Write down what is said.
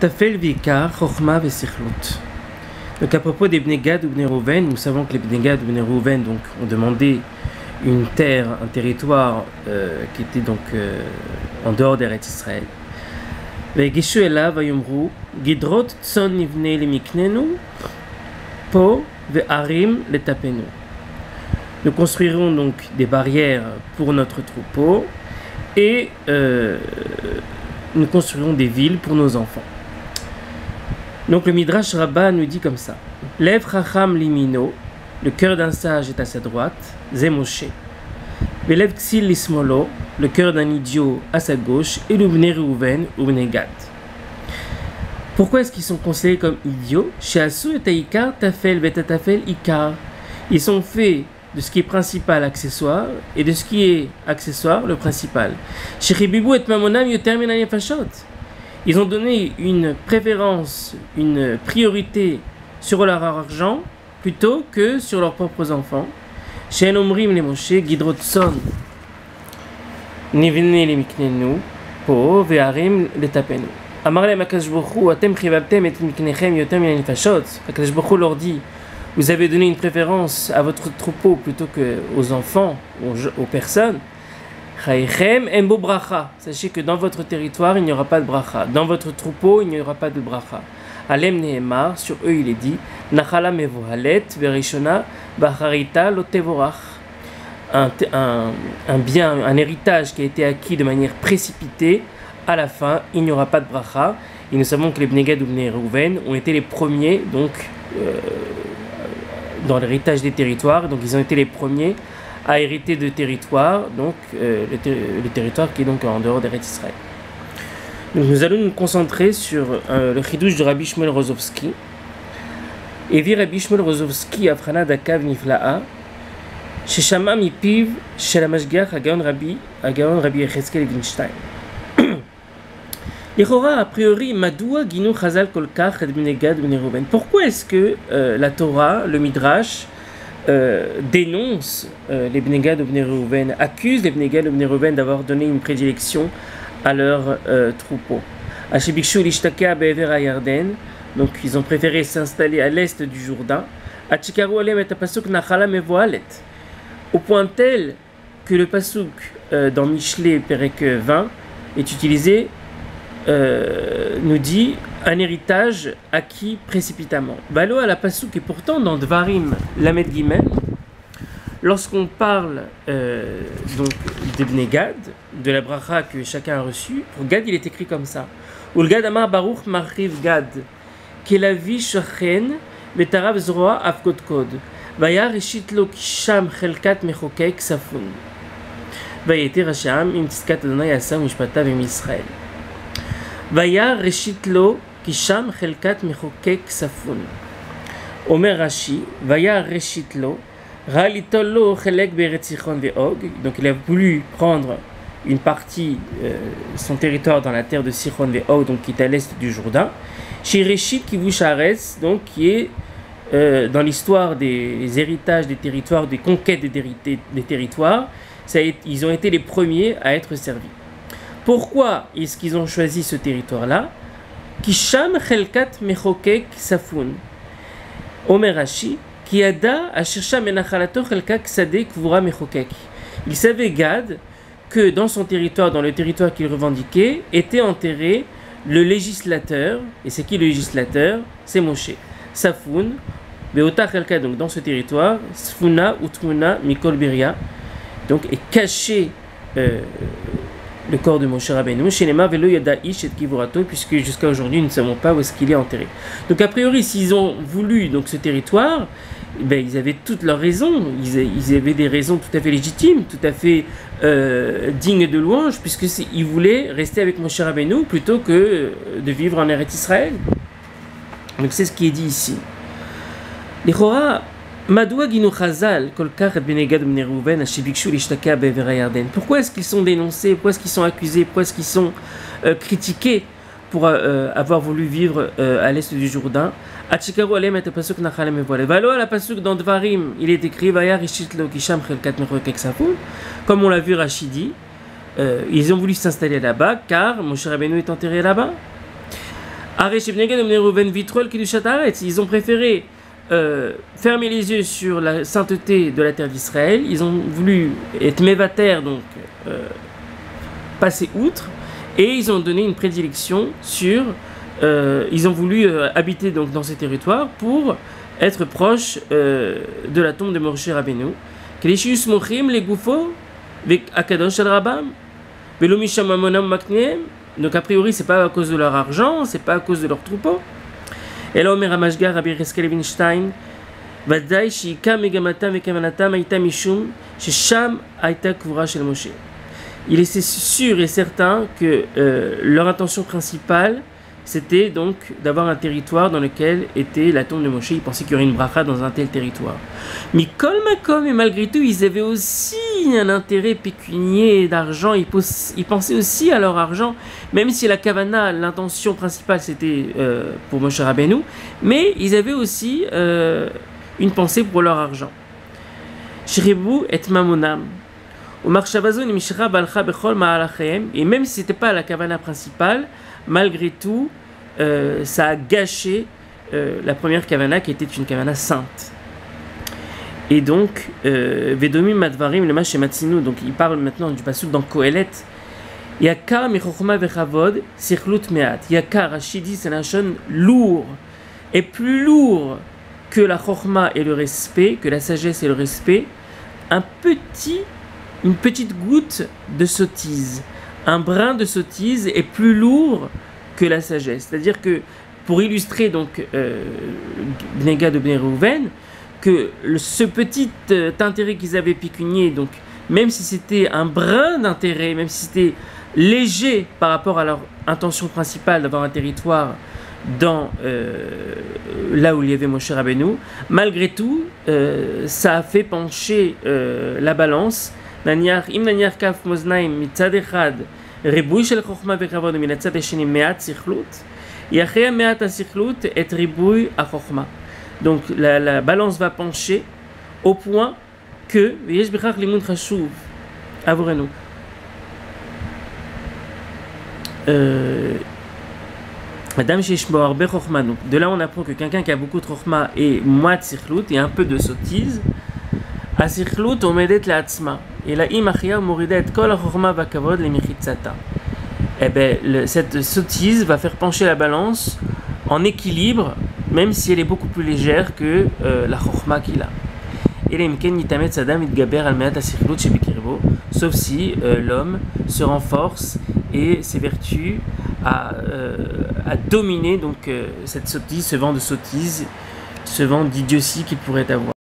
Tafel Vikar, Chochma Vesichlot. Donc à propos des Bnei Gad ou Bnei Rouven, nous savons que les Bnei Gad ou Bnei Rouven donc, ont demandé une terre, un territoire qui était donc en dehors d'Eretz Israël. Vegishu elav vayomru gidrot tson nivne lemiknenu po ve'arim letapenu. Nous construirons donc des barrières pour notre troupeau et nous construirons des villes pour nos enfants. Donc le Midrash Rabbah nous dit comme ça: Lev chacham limino, le cœur d'un sage est à sa droite, Zé Moshe. Velev ksil lismolo, le cœur d'un idiot à sa gauche, et l'ubne Reuven ou Bnei Gad. Pourquoi est-ce qu'ils sont considérés comme idiots? Sheasu et Ikar tafel vetatafel ikar. Ils sont faits de ce qui est principal accessoire et de ce qui est accessoire le principal. Shechibibu et mamonam yoter min hayafashot. Ils ont donné une préférence, une priorité sur leur argent plutôt que sur leurs propres enfants. She'en omrim le Moshe gidrot son nivne le miknenu po ve'arim letapenu. Amar lehem HaKadosh Baruch Hu atem chivavtem et miknechem yoter min hanefashot. HaKadosh Baruch Hu leur dit: vous avez donné une préférence à votre troupeau plutôt qu'aux enfants, aux personnes. Sachez que dans votre territoire, il n'y aura pas de bracha. Dans votre troupeau, il n'y aura pas de bracha. Alem Nehemar, sur eux il est dit: Nachala mevohalet verishona bacharita lotevorach. Un bien, un héritage qui a été acquis de manière précipitée, à la fin, il n'y aura pas de bracha. Et nous savons que les Bnei Gad ou Bnei Reuven ont été les premiers, donc, dans l'héritage des territoires. Donc, ils ont été les premiers à hériter de territoire, donc le territoire qui est donc en dehors d'Eretz Israël. Donc nous allons nous concentrer sur le chidouche de Rabbi Shmuel Rozovski. Et vit Rabbi Shmuel Rozovski afrana dakav nifla'a sheshama mipiv shel hamashgiach hagaon Rabbi Yechezkel Evinstein. L'Ichora, a priori, Madoua Ginu Chazal Kolkach et Bnei Gad Bnei Reuven. Pourquoi est-ce que la Torah, le Midrash, dénonce les Bnei Gad ou Bnei Reuven, accuse les Bnei Gad ou Bnei Reuven d'avoir donné une prédilection à leur troupeau? Ashebikshu lishtaka be'ever hayarden, donc ils ont préféré s'installer à l'est du Jourdain. Achikaru alem et apasuk nachala mevoalet, au point tel que le pasuk dans Michelet Perek 20 est utilisé, nous dit un héritage acquis précipitamment. Balo à la pasuk, et pourtant dans Dvarim Lamed Gimel, lorsqu'on parle donc des Bnei Gad, de la bracha que chacun a reçue, pour Gad il est écrit comme ça: Ul Gad amar Baruch marriv Gad kelavi shachen betarav zroa avkot kod vaya reshit lo kisham chelkat mechokek safun vayete rasham im tiskat Adonai asam mishpatav im Israël. Vaya reshit lo kisham chelkat mechokek safun. Omer Rashi, Vaya reshit lo ralitol lo chelek be'eretz Sichon ve'og. Donc il a voulu prendre une partie, son territoire dans la terre de Sichon ve'og, donc qui est à l'est du Jourdain. Chez Reshit kivush haaretz, donc qui est dans l'histoire des héritages des territoires, des conquêtes des territoires, ils ont été les premiers à être servis. Pourquoi est-ce qu'ils ont choisi ce territoire-là? Kisham chelkat mechokek safun. Omer Rashi, Kiada ashersha menachalato chelkat ksade kvura mechokek. Il savait Gad que dans son territoire, dans le territoire qu'il revendiquait, était enterré le législateur. Et c'est qui le législateur? C'est Moshe. Safun, beota chelkat, donc dans ce territoire, sfuna utmuna mikol beria, donc est caché le corps de Moshe Rabbeinu, puisque jusqu'à aujourd'hui nous ne savons pas où est-ce qu'il est enterré. Donc a priori, s'ils ont voulu donc ce territoire, ben, ils avaient toutes leurs raisons, ils avaient des raisons tout à fait légitimes, tout à fait dignes de louange, puisqu'ils voulaient rester avec Moshe Rabbeinu plutôt que de vivre en Eretz Israël. Donc c'est ce qui est dit ici. L'Ichora, Madoua Ginu Chazal Kolkach et Bnei Gad Bnei Reuven Ashebikshu lishtaka be'ever hayarden. Pourquoi est-ce qu'ils sont dénoncés? Pourquoi est-ce qu'ils sont accusés? Pourquoi est-ce qu'ils sont critiqués pour avoir voulu vivre à l'est du Jourdain? Achikaru alem et pasuk nachalem mevoalet. Valo à la pasuk dans Dvarim, il est écrit Vaya rishit lo kisham chelkat mechokek safun. Comme on l'a vu Rachidi, ils ont voulu s'installer là-bas car Moshe Rabbeinu est enterré là-bas. Ils ont préféré fermer les yeux sur la sainteté de la terre d'Israël. Ils ont voulu être mévater, donc passer outre, et ils ont donné une prédilection sur. Ils ont voulu habiter donc dans ces territoires pour être proches de la tombe de Moshe Rabbeinu. Donc a priori c'est pas à cause de leur argent, c'est pas à cause de leur troupeau. Et là Omer Amashgar Rabbi Yecheskel Evinstein ודאי שעיקר מגמתם וכוונתם הייתה משום ששם הייתה קבורה של משה. Il est sûr et certain que leur intention principale c'était donc d'avoir un territoire dans lequel était la tombe de Moshe. Ils pensaient qu'il y aurait une bracha dans un tel territoire. Mais Kol Makom, et malgré tout, ils avaient aussi un intérêt pécunier d'argent. Ils pensaient aussi à leur argent, même si la kavana, l'intention principale, c'était pour Moshe Rabbeinu, mais ils avaient aussi une pensée pour leur argent. Shribu et mamonam. Et même si ce n'était pas la kavana principale, malgré tout, ça a gâché la première kavana qui était une kavana sainte. Et donc, Vedomim Madvarim Lema Shematzinu, donc il parle maintenant du pasuk dans Kohelet. Yakar Michochma Vechavod Sichlut Meat. Yakar, Rashi dit, c'est un lashon lourd, et plus lourd que la chochma et le respect, que la sagesse et le respect, une petite goutte de sottise. Un brin de sottise est plus lourd que la sagesse. C'est-à-dire que, pour illustrer donc Bnei Gad ou Bnei Reuven, que ce petit intérêt qu'ils avaient pécunier, donc même si c'était un brin d'intérêt, même si c'était léger par rapport à leur intention principale d'avoir un territoire dans là où il y avait Moshe Rabbeinu, malgré tout, ça a fait pencher la balance. Im naniach kaf moznaim mitzad echad ריבוי של חוכמה וכבוד ומן הצד השני מעט סכלות, יחיה מעט הסכלות את ריבוי החוכמה. Donc la balance va pencher au point que ויש בכך לימוד חשוב עבורנו. Madame שיש בו הרבה חוכמה. De là on apprend que quelqu'un qui a beaucoup de חוכמה et מעט סכלות et un peu de sottise, הסכלות עומדת לעצמה. Et là, imachia moridet kol achorma vakavod lemichitzata. Eh bien, cette sottise va faire pencher la balance en équilibre, même si elle est beaucoup plus légère que la chorma qu'il a. Et là, imken nitamet sadam itgaber al meat asirlut shebikirbo, sauf si l'homme se renforce et ses vertus à dominer donc cette sottise, ce vent de sottise, ce vent d'idiotie qu'il pourrait avoir.